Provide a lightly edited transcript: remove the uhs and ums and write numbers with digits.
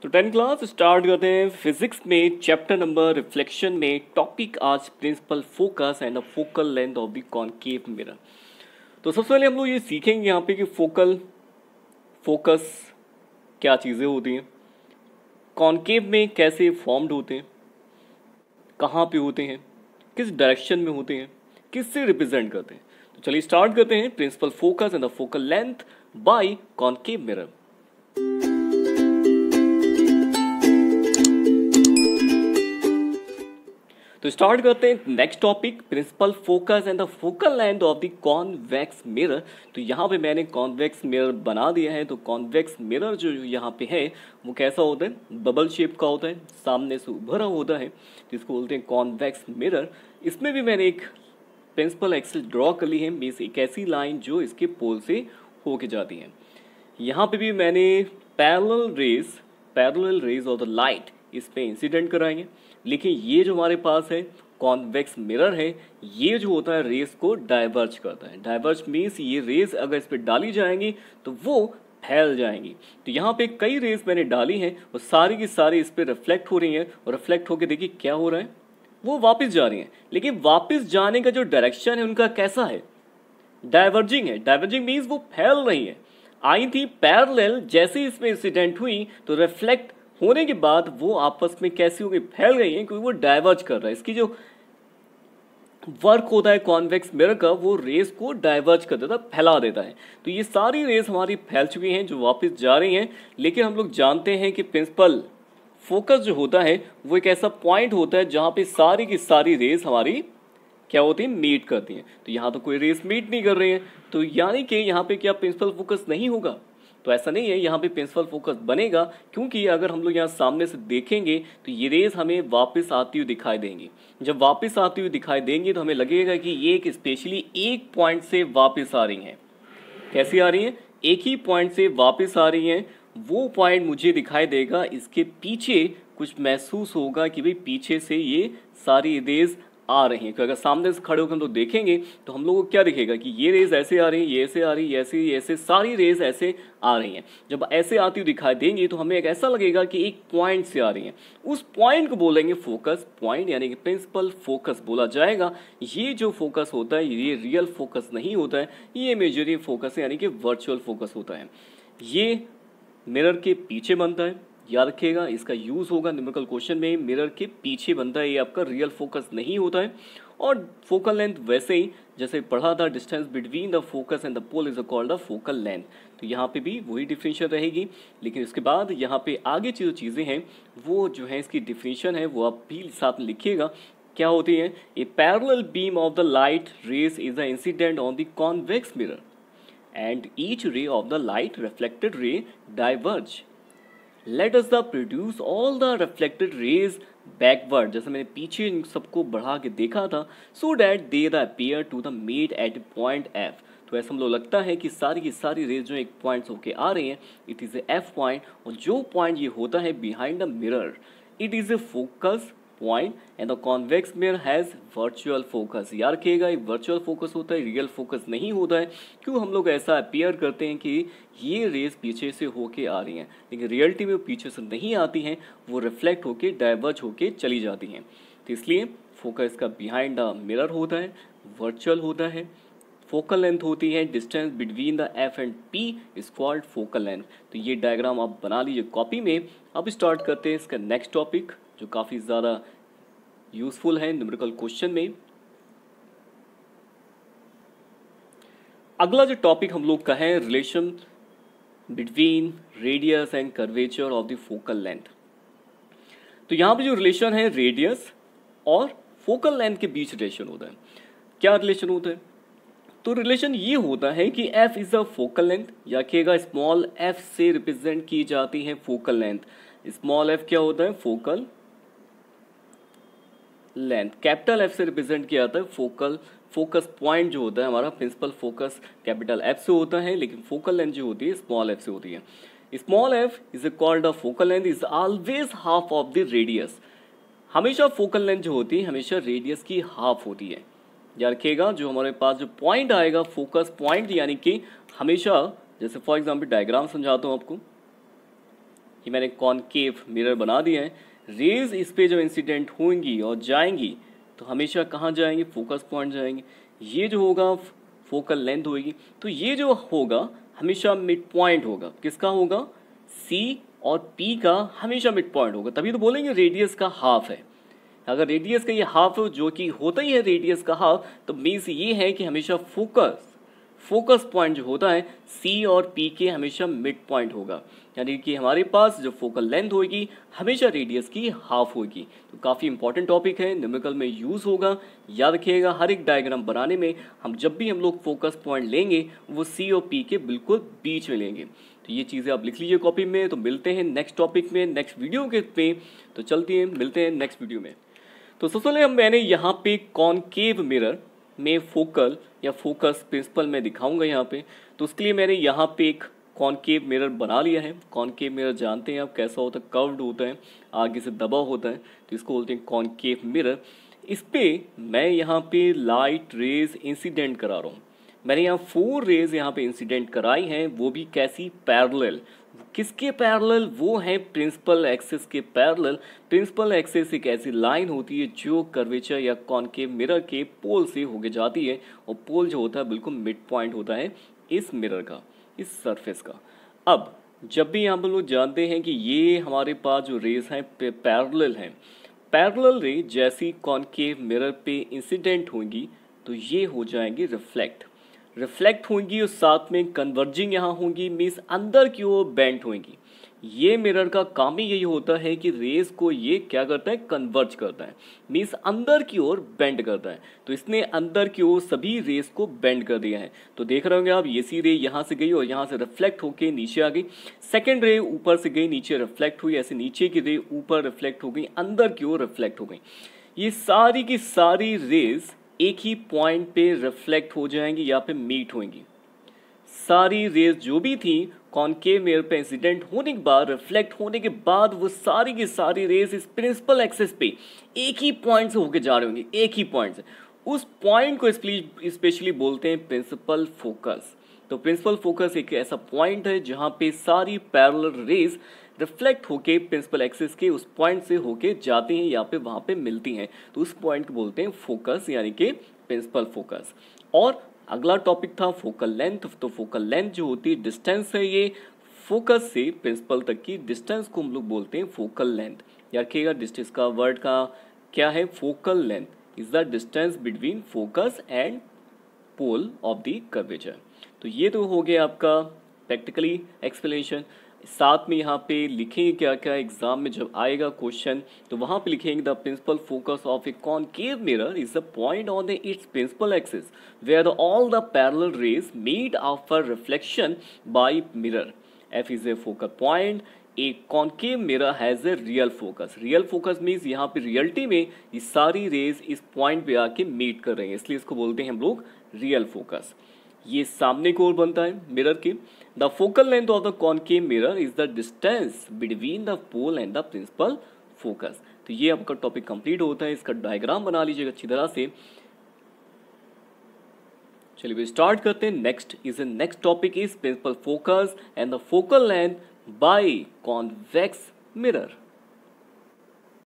तो 10 class start करते हैं फिजिक्स में चैप्टर नंबर रिफ्लेक्शन में। टॉपिक आज principal focus and the focal length of the concave mirror. तो सबसे पहले हम लोग ये सीखेंगे यहाँ पे कि फोकस क्या चीज़ें होती हैं, कॉनकेव में कैसे फॉर्म्ड होते हैं, कहाँ पे होते हैं, किस डायरेक्शन में होते हैं, किससे रिप्रेजेंट करते हैं। तो चलिए स्टार्ट करते हैं principal focus and the focal length by concave mirror. तो स्टार्ट करते हैं next topic, principal focus and the focal length of the convex mirror. तो यहाँ पे मैंने कॉन्वेक्स मिरर बना दिया है। तो कॉन्वेक्स मिरर जो यहाँ पे है वो कैसा होता है, बबल शेप का होता है, सामने से उभरा होता है, जिसको बोलते हैं कॉन्वेक्स मिरर। इसमें भी मैंने एक प्रिंसिपल एक्सिस ड्रॉ कर ली है, मीन्स एक ऐसी लाइन जो इसके पोल से होके जाती है। यहाँ पे भी मैंने parallel raise of the light इस पे इंसिडेंट कराएंगे। लेकिन ये जो हमारे पास है कॉन्वेक्स मिरर है, ये जो होता है रेस को डाइवर्ज करता है। डाइवर्ज मीन्स ये रेस अगर इस पर डाली जाएंगी तो वो फैल जाएंगी। तो यहाँ पे कई रेस मैंने डाली हैं और सारी की सारी इस पर रिफ्लेक्ट हो रही हैं, और रिफ्लेक्ट होकर देखिए क्या हो रहा है, वो वापस जा रही हैं। लेकिन वापस जाने का जो डायरेक्शन है उनका कैसा है, डाइवर्जिंग है। डाइवर्जिंग मीन्स वो फैल रही है। आई थी पैरेलल, जैसे इसमें इंसिडेंट हुई तो रिफ्लेक्ट होने के बाद वो आपस में कैसी हो गई, फैल गई है, क्योंकि वो डाइवर्ज कर रहा है। इसकी जो वर्क होता है कॉन्वेक्स मिरर का, वो रेस को डाइवर्ज कर देता है, फैला देता है। तो ये सारी रेस हमारी फैल चुकी हैं जो वापस जा रही हैं। लेकिन हम लोग जानते हैं कि प्रिंसिपल फोकस जो होता है वो एक ऐसा पॉइंट होता है जहाँ पे सारी की सारी रेस हमारी क्या होती है, मीट करती हैं। तो यहाँ तो कोई रेस मीट नहीं कर रही है, तो यानी कि यहाँ पे क्या प्रिंसिपल फोकस नहीं होगा? तो ऐसा नहीं है, यहाँ पे प्रिंसिपल फोकस बनेगा, क्योंकि अगर हम लोग यहाँ सामने से देखेंगे तो ये रेस हमें वापस आती हुई दिखाई देंगी। जब वापस आती हुई दिखाई देंगी तो हमें लगेगा कि ये एक स्पेशली एक पॉइंट से वापस आ रही हैं। कैसी आ रही हैं? एक ही पॉइंट से वापस आ रही हैं। वो पॉइंट मुझे दिखाई देगा, इसके पीछे कुछ महसूस होगा कि भाई पीछे से ये सारी रेस आ रही हैं। तो अगर सामने से खड़े होकर हम लोग देखेंगे तो हम लोगों को क्या दिखेगा कि ये रेस ऐसे आ रही है, ये ऐसे आ रही है, ऐसे सारी रेस ऐसे आ रही हैं। जब ऐसे आती हुई दिखाई देंगी तो हमें एक ऐसा लगेगा कि एक पॉइंट से आ रही हैं। उस पॉइंट को बोलेंगे फोकस पॉइंट, यानी कि प्रिंसिपल फोकस बोला जाएगा। ये जो फोकस होता है ये रियल फोकस नहीं होता है, ये इमेजिनरी फोकस है, यानी कि वर्चुअल फोकस होता है। ये मिरर के पीछे बनता है, याद रखिएगा, इसका यूज होगा न्यूमेरिकल क्वेश्चन में। मिरर के पीछे बनता है, ये आपका रियल फोकस नहीं होता है। और फोकल लेंथ वैसे ही जैसे पढ़ा था, distance between the focus and the pole is called the focal length. तो यहाँ पे भी वही डिफिनेशन रहेगी। लेकिन इसके बाद यहाँ पे आगे जो चीज़ें हैं वो जो है इसकी डिफिनेशन है वो आप भी साथ में लिखिएगा क्या होती है। A parallel beam of the light rays is the incident on the convex mirror and each ray of the light reflected ray diverge. Let us the produce all the reflected rays backward, जैसे मैंने पीछे इन सबको बढ़ा के देखा था, so that they appear to the meet at point F। तो ऐसा हम लोग लगता है कि सारी की सारी रेज जो एक पॉइंट होके आ रही हैं, it is a F point, और जो पॉइंट ये होता है behind the mirror, it is a focus point and the convex mirror has virtual focus. याद रखिएगा, ये वर्चुअल फोकस होता है, रियल फोकस नहीं होता है। क्यों हम लोग ऐसा अपीयर करते हैं कि ये रेस पीछे से होके आ रही हैं, लेकिन रियलिटी में वो पीछे से नहीं आती हैं, वो रिफ्लेक्ट होके डाइवर्ज होके चली जाती हैं। तो इसलिए फोकस का बिहाइंड द मिरर होता है, वर्चुअल होता है। फोकल लेंथ होती है distance between the F and P is called focal length. तो ये डायग्राम आप बना लीजिए कॉपी में। अब स्टार्ट करते हैं इसका नेक्स्ट टॉपिक जो काफ़ी ज़्यादा यूजफुल है न्यूमेरिकल क्वेश्चन में। अगला जो टॉपिक हम लोग का है, relation between radius and curvature of the focal length. तो यहाँ पे जो रिलेशन है रेडियस और फोकल लेंथ के बीच रिलेशन होता है। क्या रिलेशन होता है? तो रिलेशन ये होता है कि f is a focal length, या रखिएगा स्मॉल f से रिप्रेजेंट की जाती है फोकल लेंथ। स्मॉल f क्या होता है? Focal length. कैपिटल F से रिप्रेजेंट किया जाता है फोकस पॉइंट जो होता है हमारा, प्रिंसिपल फोकस कैपिटल F से होता है, लेकिन फोकल लेंथ जो होती है स्मॉल f से होती है। Small f is called the focal length is always half of the radius. हमेशा फोकल लेंथ जो होती है हमेशा रेडियस की हाफ होती है। याद रखिएगा, जो हमारे पास जो पॉइंट आएगा फोकस पॉइंट, यानी कि हमेशा, जैसे फॉर एग्जांपल डायग्राम समझाता हूँ आपको। ये मैंने कॉनकेव मिरर बना दिया है। रेज इस पे जब इंसिडेंट होंगी और जाएंगी तो हमेशा कहाँ जाएंगे, फोकस पॉइंट जाएंगे। ये जो होगा फोकल लेंथ होगी, तो ये जो होगा हमेशा मिड पॉइंट होगा। किसका होगा, सी और पी का हमेशा मिड पॉइंट होगा। तभी तो बोलेंगे रेडियस का हाफ है। अगर रेडियस का ये हाफ जो कि होता ही है रेडियस का हाफ, तो मीन्स ये है कि हमेशा फोकस पॉइंट जो होता है सी और पी के हमेशा मिड पॉइंट होगा। यानी कि हमारे पास जो फोकल लेंथ होगी हमेशा रेडियस की हाफ होगी। तो काफ़ी इंपॉर्टेंट टॉपिक है, न्यूमेरिकल में यूज़ होगा। याद रखिएगा, हर एक डायग्राम बनाने में जब भी हम लोग फोकस पॉइंट लेंगे वो सी और पी के बिल्कुल बीच में लेंगे। तो ये चीज़ें आप लिख लीजिए कॉपी में। तो मिलते हैं नेक्स्ट टॉपिक में, नेक्स्ट वीडियो के पे। तो चलते हैं, मिलते हैं नेक्स्ट वीडियो में। तो सबसे पहले मैंने यहाँ पे कॉनकेव मिरर में फोकल या फोकस प्रिंसिपल में दिखाऊंगा यहाँ पे। तो उसके लिए मैंने यहाँ पे एक कॉनकेव मिरर बना लिया है। कॉनकेव मिरर जानते हैं आप कैसा होता है, कर्व्ड होता है, आगे से दबा होता है, तो इसको बोलते हैं कॉनकेव मिरर। इस पे मैं यहाँ पे लाइट रेज इंसिडेंट करा रहा हूँ। मैंने यहाँ 4 रेज यहाँ पे इंसिडेंट कराई हैं, वो भी कैसी, पैरेलल। किसके पैरेलल, वो है प्रिंसिपल एक्सिस के पैरेलल। प्रिंसिपल एक्सिस एक ऐसी लाइन होती है जो कर्वेचर या कॉनकेव मिरर के पोल से होके जाती है, और पोल जो होता है बिल्कुल मिड पॉइंट होता है इस मिरर का, इस सरफेस का। अब जब भी हम लोग जानते हैं कि ये हमारे पास जो रेज हैं पैरेलल हैं, पैरेलल रे जैसी कॉनकेव मिरर पे इंसिडेंट होंगी तो ये हो जाएंगी रिफ्लेक्ट होंगी, और साथ में कन्वर्जिंग यहाँ होंगी, मीन्स अंदर की ओर बेंट होंगी। ये मिरर का काम ही यही होता है कि रेज को ये क्या करता है, कन्वर्ज करता है, मीन्स अंदर की ओर बेंड करता है। तो इसने अंदर की ओर सभी रेज को बेंड कर दिया है। तो देख रहे होंगे आप, ये सी रे यहाँ से गई और यहाँ से रिफ्लेक्ट होके नीचे आ गई। सेकेंड रे ऊपर से गई, नीचे रिफ्लेक्ट हुई, ऐसे नीचे की रे ऊपर रिफ्लेक्ट हो गई, अंदर की ओर रिफ्लेक्ट हो गई। ये सारी की सारी रेज एक ही पॉइंट पे रिफ्लेक्ट हो जाएंगी, यहाँ पे मीट होंगी। सारी रेज जो भी थी कॉनकेव मिरर पे इंसिडेंट होने के बाद, रिफ्लेक्ट होने के बाद, वो सारी की सारी रेज इस प्रिंसिपल एक्सिस पे एक ही पॉइंट से होके जा रही होंगी, एक ही पॉइंट से। उस पॉइंट को स्पेशली बोलते हैं प्रिंसिपल फोकस। तो प्रिंसिपल फोकस एक ऐसा पॉइंट है जहां पे सारी पैरेलल रेज रिफ्लेक्ट होके प्रिंसिपल एक्सिस के उस पॉइंट से होके जाती हैं, या पे वहां पे मिलती हैं। तो उस पॉइंट को बोलते हैं फोकस, यानी कि प्रिंसिपल फोकस। और अगला टॉपिक था फोकल लेंथ। तो फोकल लेंथ जो होती है डिस्टेंस है, ये फोकस से प्रिंसिपल तक की डिस्टेंस को हम लोग बोलते हैं फोकल लेंथ। याद रखिएगा, डिस्टेंस का वर्ड का क्या है, focal length is the distance between focus and pole of the curvature. तो ये तो हो गया आपका प्रैक्टिकली एक्सप्लेनेशन। साथ में यहाँ पे लिखेंगे क्या क्या, एग्जाम में जब आएगा क्वेश्चन तो वहाँ पे लिखेंगे the principal focus of a concave mirror is the point on the its principal axis where all the parallel rays meet after reflection by mirror. F is a focal point. A concave mirror has a real focus. Real focus means यहाँ पे reality में ये सारी raise इस point पे आके meet कर रहे हैं, इसलिए इसको बोलते हैं हम लोग रियल फोकस। ये सामने की ओर बनता है मिरर के। The focal length of the concave mirror is the distance between the pole and the principal focus. तो ये आपका टॉपिक कंप्लीट होता है। इसका डायग्राम बना लीजिएगा अच्छी तरह से। चलिए स्टार्ट करते हैं। Next topic is principal focus and the focal length by convex mirror.